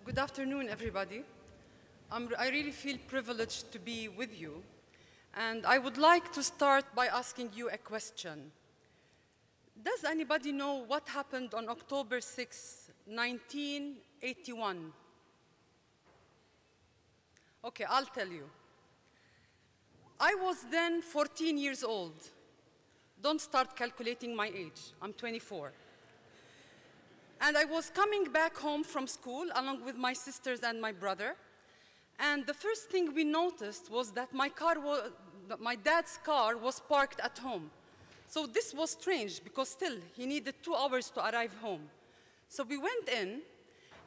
Good afternoon, everybody. I really feel privileged to be with you. And I would like to start by asking you a question. Does anybody know what happened on October 6, 1981? Okay, I'll tell you. I was then 14 years old. Don't start calculating my age. I'm 24. And I was coming back home from school along with my sisters and my brother. And the first thing we noticed was that my dad's car was parked at home. So this was strange because still he needed 2 hours to arrive home. So we went in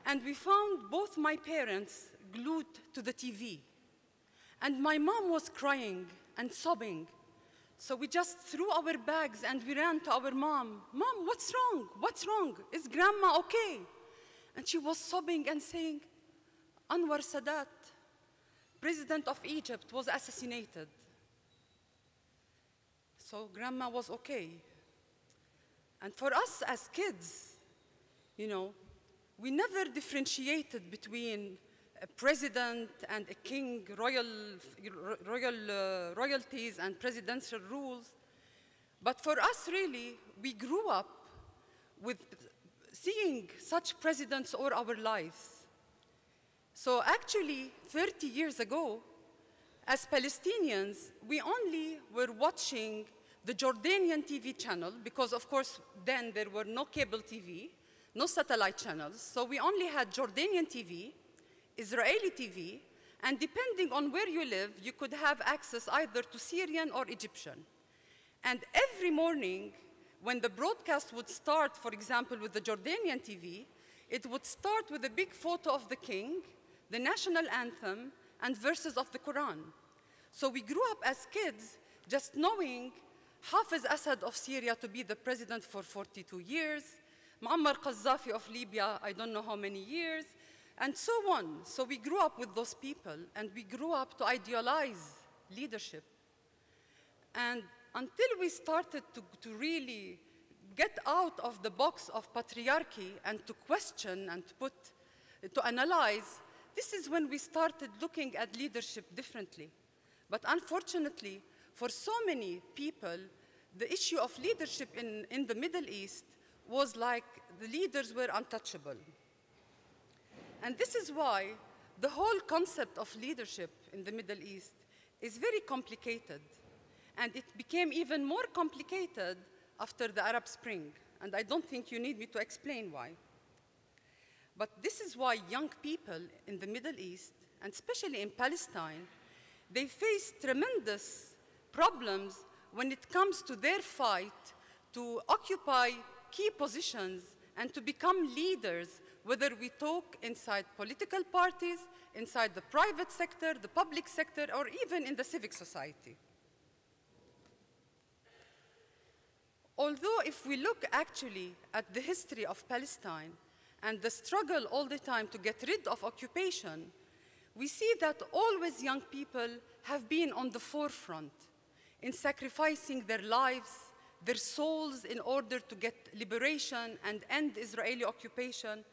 and we found both my parents glued to the TV. And my mom was crying and sobbing. So we just threw our bags and we ran to our mom. Mom, what's wrong? What's wrong? Is grandma okay? And she was sobbing and saying, Anwar Sadat, president of Egypt, was assassinated. So grandma was okay. And for us as kids, you know, we never differentiated between a president and a king, royalties and presidential rules. But for us, really, we grew up with seeing such presidents all our lives. So actually, 30 years ago, as Palestinians, we only were watching the Jordanian TV channel, because of course, then there were no cable TV, no satellite channels, so we only had Jordanian TV, Israeli TV, and depending on where you live, you could have access either to Syrian or Egyptian. And every morning, when the broadcast would start, for example, with the Jordanian TV, it would start with a big photo of the king, the national anthem, and verses of the Quran. So we grew up as kids just knowing Hafiz Assad of Syria to be the president for 42 years, Muammar Qaddafi of Libya, I don't know how many years, and so on. So we grew up with those people, and we grew up to idealize leadership. And until we started to really get out of the box of patriarchy and to question and to analyze, this is when we started looking at leadership differently. But unfortunately, for so many people, the issue of leadership in the Middle East was like the leaders were untouchable. And this is why the whole concept of leadership in the Middle East is very complicated. And it became even more complicated after the Arab Spring. And I don't think you need me to explain why. But this is why young people in the Middle East, and especially in Palestine, they face tremendous problems when it comes to their fight to occupy key positions and to become leaders, whether we talk inside political parties, inside the private sector, the public sector, or even in the civic society. Although if we look actually at the history of Palestine and the struggle all the time to get rid of occupation, we see that always young people have been on the forefront in sacrificing their lives, their souls in order to get liberation and end Israeli occupation.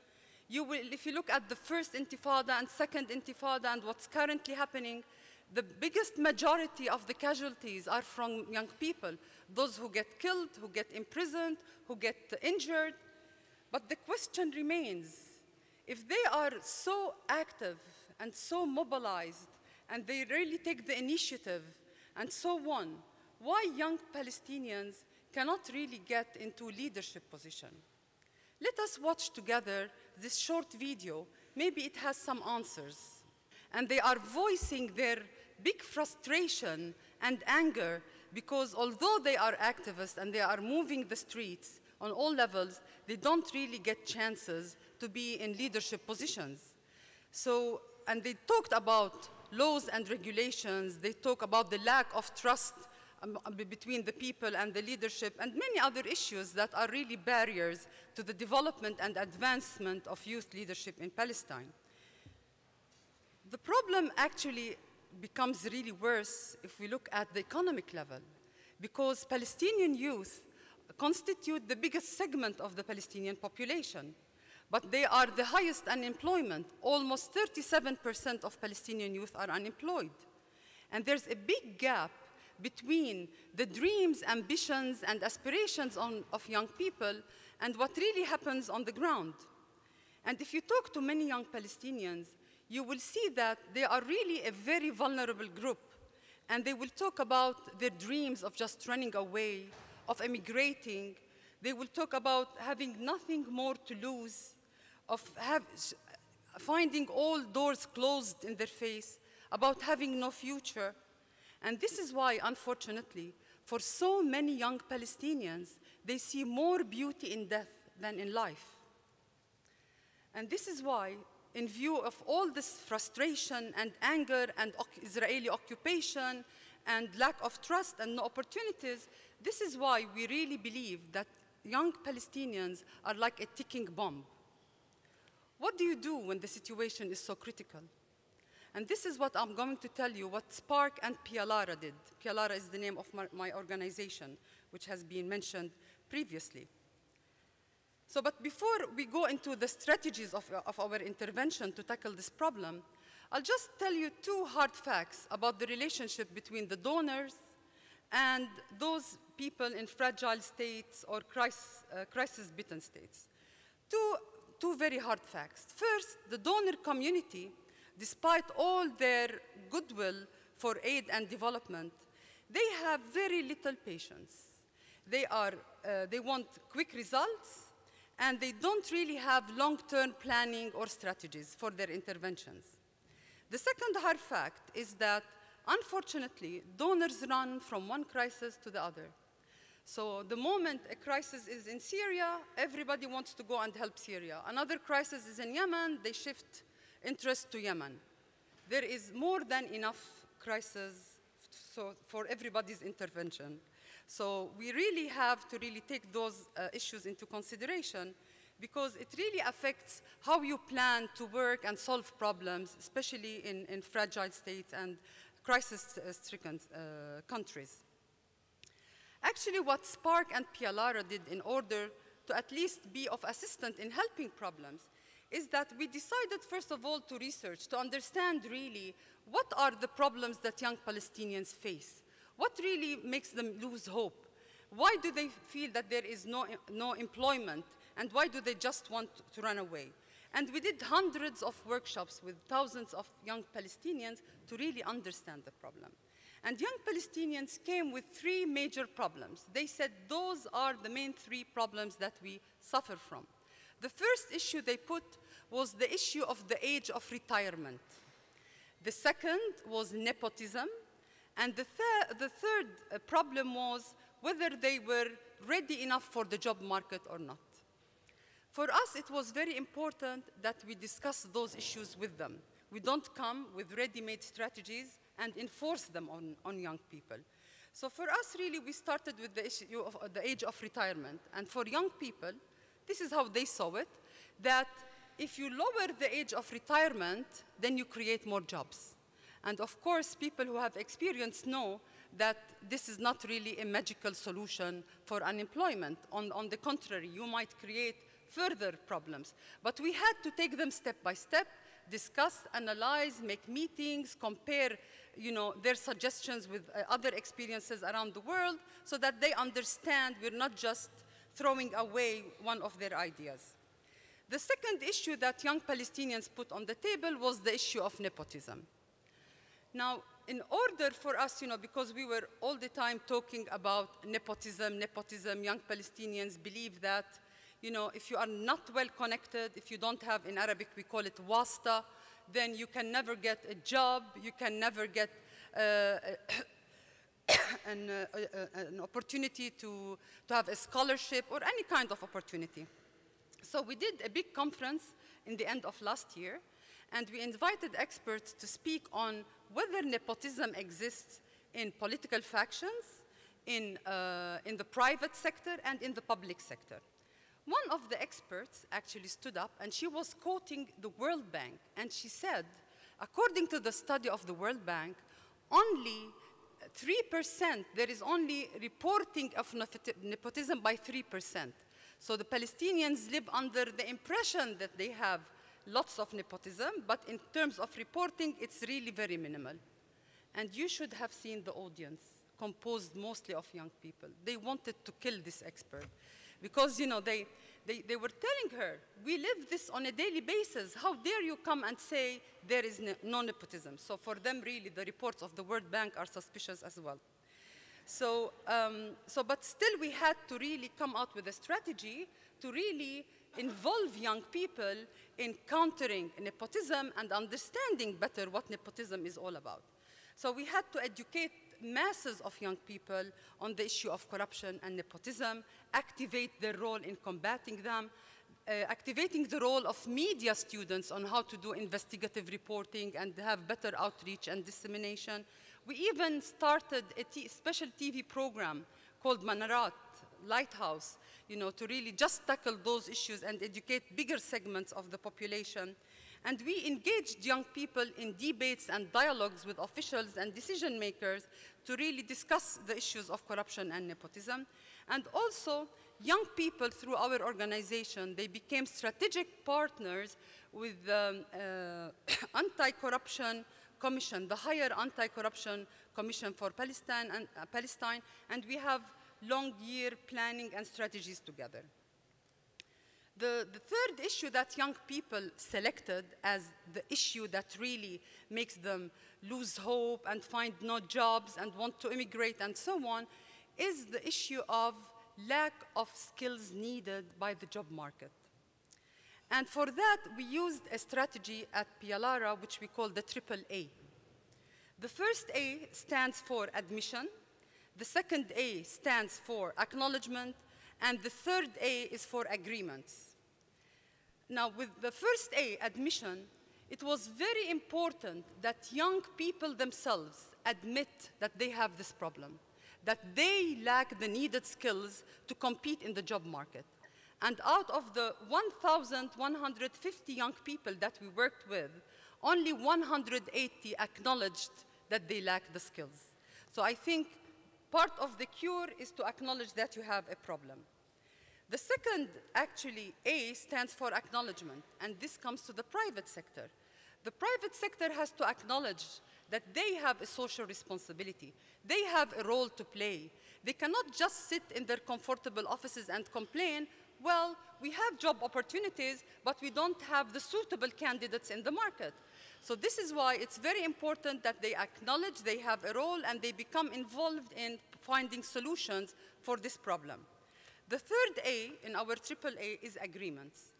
If you look at the first Intifada and second Intifada and what's currently happening, the biggest majority of the casualties are from young people, those who get killed, who get imprisoned, who get injured. But the question remains, if they are so active and so mobilized, and they really take the initiative and so on, why young Palestinians cannot really get into leadership position? Let us watch together this short video. Maybe it has some answers. And they are voicing their big frustration and anger because although they are activists and they are moving the streets on all levels, they don't really get chances to be in leadership positions. So, and they talked about laws and regulations, they talk about the lack of trust between the people and the leadership, and many other issues that are really barriers to the development and advancement of youth leadership in Palestine. The problem actually becomes really worse if we look at the economic level, because Palestinian youth constitute the biggest segment of the Palestinian population. But they are the highest unemployment. Almost 37% of Palestinian youth are unemployed. And there's a big gap between the dreams, ambitions, and aspirations of young people and what really happens on the ground. And if you talk to many young Palestinians, you will see that they are really a very vulnerable group. And they will talk about their dreams of just running away, of emigrating. They will talk about having nothing more to lose, of finding all doors closed in their face, about having no future. And this is why, unfortunately, for so many young Palestinians, they see more beauty in death than in life. And this is why, in view of all this frustration and anger and Israeli occupation and lack of trust and no opportunities, this is why we really believe that young Palestinians are like a ticking bomb. What do you do when the situation is so critical? And this is what I'm going to tell you, what Spark and Pialara did. Pialara is the name of my organization, which has been mentioned previously. So, but before we go into the strategies of our intervention to tackle this problem, I'll just tell you two hard facts about the relationship between the donors and those people in fragile states or crisis-bitten states. Two very hard facts. First, the donor community, despite all their goodwill for aid and development, they have very little patience. They want quick results, and they don't really have long-term planning or strategies for their interventions. The second hard fact is that, unfortunately, donors run from one crisis to the other. So the moment a crisis is in Syria, everybody wants to go and help Syria. Another crisis is in Yemen, they shift interest to Yemen. There is more than enough crisis for everybody's intervention. So we really have to really take those issues into consideration, because it really affects how you plan to work and solve problems, especially in fragile states and crisis-stricken countries. Actually, what Spark and Pialara did in order to at least be of assistance in helping problems is that we decided, first of all, to research, to understand really what are the problems that young Palestinians face. What really makes them lose hope? Why do they feel that there is no employment? And why do they just want to run away? And we did hundreds of workshops with thousands of young Palestinians to really understand the problem. And young Palestinians came with three major problems. They said those are the main three problems that we suffer from. The first issue they put was the issue of the age of retirement. The second was nepotism. And the third problem was whether they were ready enough for the job market or not. For us, it was very important that we discuss those issues with them. We don't come with ready-made strategies and enforce them on young people. So for us, really, we started with the issue of the age of retirement. And for young people, this is how they saw it, that if you lower the age of retirement, then you create more jobs. And of course, people who have experience know that this is not really a magical solution for unemployment. On the contrary, you might create further problems. But we had to take them step by step, discuss, analyze, make meetings, compare their suggestions with other experiences around the world so that they understand we're not just throwing away one of their ideas. The second issue that young Palestinians put on the table was the issue of nepotism. Now, in order for us, because we were all the time talking about nepotism, young Palestinians believe that, if you are not well connected, if you don't have, in Arabic we call it wasta, then you can never get a job, you can never get an opportunity to have a scholarship or any kind of opportunity. So we did a big conference in the end of last year, and we invited experts to speak on whether nepotism exists in political factions, in the private sector, and in the public sector. One of the experts actually stood up, and she was quoting the World Bank, and she said, according to the study of the World Bank, only 3%, there is only reporting of nepotism by 3%. So the Palestinians live under the impression that they have lots of nepotism, but in terms of reporting, it's really very minimal. And you should have seen the audience, composed mostly of young people. They wanted to kill this expert because, you know, they were telling her, we live this on a daily basis. How dare you come and say there is no nepotism? So for them, really, the reports of the World Bank are suspicious as well. So, but still we had to really come out with a strategy to really involve young people in countering nepotism and understanding better what nepotism is all about. So we had to educate masses of young people on the issue of corruption and nepotism, activate their role in combating them, activating the role of media students on how to do investigative reporting and have better outreach and dissemination. We even started a special TV program called Manarat, Lighthouse, you know, to really just tackle those issues and educate bigger segments of the population. And we engaged young people in debates and dialogues with officials and decision makers to really discuss the issues of corruption and nepotism. And also, young people through our organization, they became strategic partners with the Anti-Corruption Commission, the higher Anti-Corruption Commission for Palestine, and we have long-year planning and strategies together. The third issue that young people selected as the issue that really makes them lose hope and find no jobs and want to immigrate and so on is the issue of lack of skills needed by the job market. And for that, we used a strategy at PLARA, which we call the triple A. The first A stands for admission, the second A stands for acknowledgement, and the third A is for agreements. Now, with the first A, admission, it was very important that young people themselves admit that they have this problem, that they lack the needed skills to compete in the job market. And out of the 1,150 young people that we worked with, only 180 acknowledged that they lack the skills. So I think part of the cure is to acknowledge that you have a problem. The second, actually, A stands for acknowledgement, and this comes to the private sector. The private sector has to acknowledge that they have a social responsibility. They have a role to play. They cannot just sit in their comfortable offices and complain, well, we have job opportunities, but we don't have the suitable candidates in the market. So this is why it's very important that they acknowledge they have a role and they become involved in finding solutions for this problem. The third A in our triple A is agreements.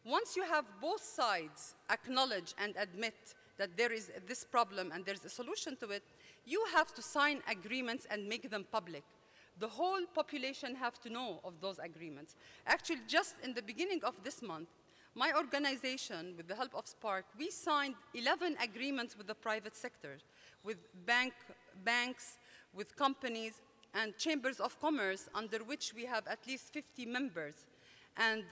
Once you have both sides acknowledge and admit that there is this problem and there's a solution to it, you have to sign agreements and make them public. The whole population have to know of those agreements. Actually, just in the beginning of this month, my organization, with the help of Spark, we signed 11 agreements with the private sector, with banks, with companies, and chambers of commerce, under which we have at least 50 members. And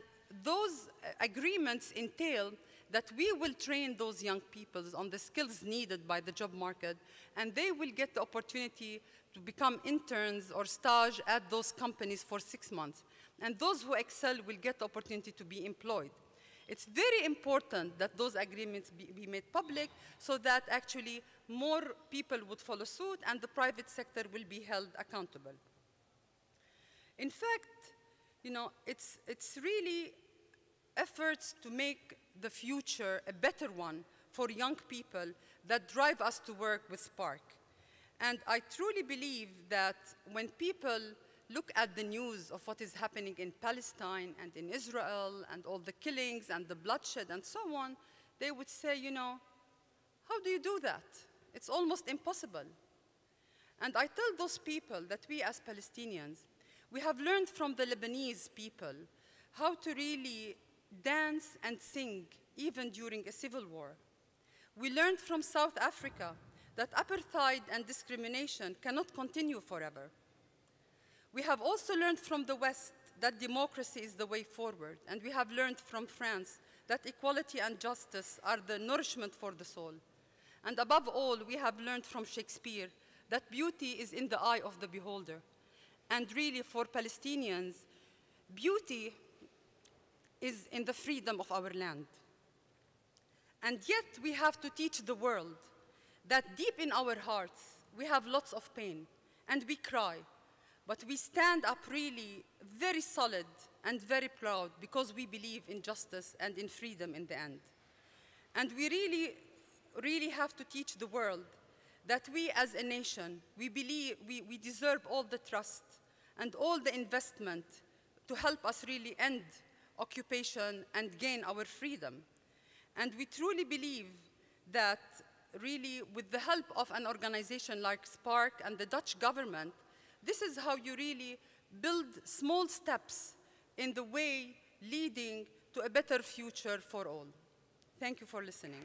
those agreements entail that we will train those young people on the skills needed by the job market, and they will get the opportunity to become interns or stage at those companies for 6 months. And those who excel will get the opportunity to be employed. It's very important that those agreements be made public so that actually more people would follow suit and the private sector will be held accountable. In fact, you know, it's really efforts to make the future a better one for young people that drive us to work with Spark. And I truly believe that when people look at the news of what is happening in Palestine and in Israel and all the killings and the bloodshed and so on, they would say, you know, how do you do that? It's almost impossible. And I tell those people that we as Palestinians, we have learned from the Lebanese people how to really dance and sing even during a civil war. We learned from South Africa that apartheid and discrimination cannot continue forever. We have also learned from the West that democracy is the way forward, and we have learned from France that equality and justice are the nourishment for the soul. And above all, we have learned from Shakespeare that beauty is in the eye of the beholder. And really, for Palestinians, beauty is in the freedom of our land. And yet we have to teach the world that deep in our hearts, we have lots of pain and we cry, but we stand up really very solid and very proud because we believe in justice and in freedom in the end. And we really have to teach the world that we as a nation, we believe we deserve all the trust and all the investment to help us really end occupation and gain our freedom. And we truly believe that really with the help of an organization like Spark and the Dutch government, this is how you really build small steps in the way leading to a better future for all. Thank you for listening.